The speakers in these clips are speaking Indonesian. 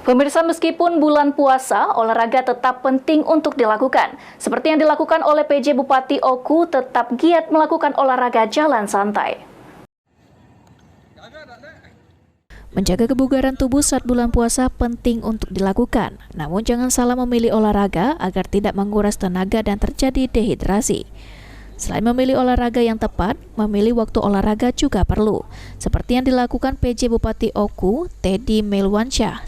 Pemirsa, meskipun bulan puasa, olahraga tetap penting untuk dilakukan. Seperti yang dilakukan oleh PJ Bupati Oku, tetap giat melakukan olahraga jalan santai. Menjaga kebugaran tubuh saat bulan puasa penting untuk dilakukan. Namun jangan salah memilih olahraga agar tidak menguras tenaga dan terjadi dehidrasi. Selain memilih olahraga yang tepat, memilih waktu olahraga juga perlu. Seperti yang dilakukan PJ Bupati Oku, Teddy Melwansyah,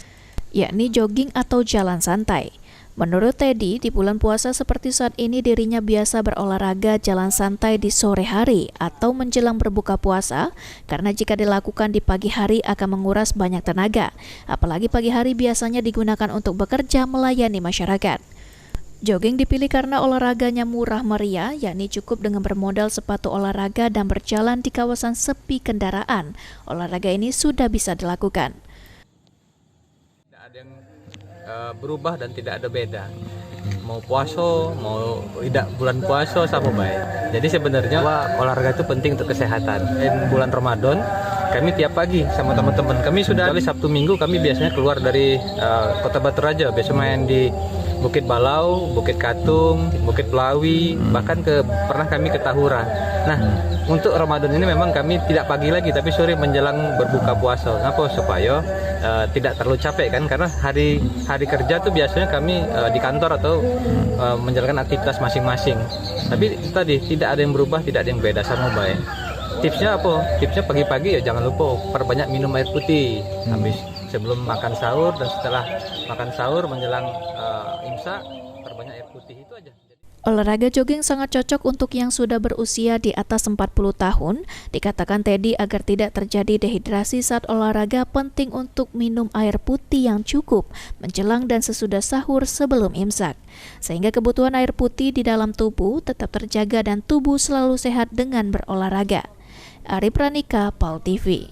yakni jogging atau jalan santai. Menurut Teddy, di bulan puasa seperti saat ini dirinya biasa berolahraga jalan santai di sore hari atau menjelang berbuka puasa, karena jika dilakukan di pagi hari akan menguras banyak tenaga. Apalagi pagi hari biasanya digunakan untuk bekerja melayani masyarakat. Jogging dipilih karena olahraganya murah meriah, yakni cukup dengan bermodal sepatu olahraga dan berjalan di kawasan sepi kendaraan. Olahraga ini sudah bisa dilakukan. Ada yang berubah dan tidak ada beda, mau puasa mau tidak bulan puasa sama baik. Jadi sebenarnya olahraga itu penting untuk kesehatan. Bulan Ramadan kami tiap pagi sama teman-teman kami sudah kali Sabtu Minggu kami biasanya keluar dari Kota Batu Raja, biasa main di Bukit Balau, Bukit Katung, Bukit Pelawi, bahkan pernah kami ke Tahura. Nah, untuk Ramadan ini memang kami tidak pagi lagi, tapi sore menjelang berbuka puasa. Kenapa? Supaya tidak terlalu capek kan, karena hari kerja tuh biasanya kami di kantor atau menjalankan aktivitas masing-masing. Tapi tadi tidak ada yang berubah, tidak ada yang beda, sama baik. Tipsnya apa? Tipsnya pagi-pagi ya jangan lupa perbanyak minum air putih. Habis sebelum makan sahur dan setelah makan sahur menjelang imsak perbanyak air putih, itu aja. Olahraga jogging sangat cocok untuk yang sudah berusia di atas 40 tahun. Dikatakan Teddy agar tidak terjadi dehidrasi saat olahraga penting untuk minum air putih yang cukup menjelang dan sesudah sahur sebelum imsak. Sehingga kebutuhan air putih di dalam tubuh tetap terjaga dan tubuh selalu sehat dengan berolahraga. Ari Pranika, PAL TV.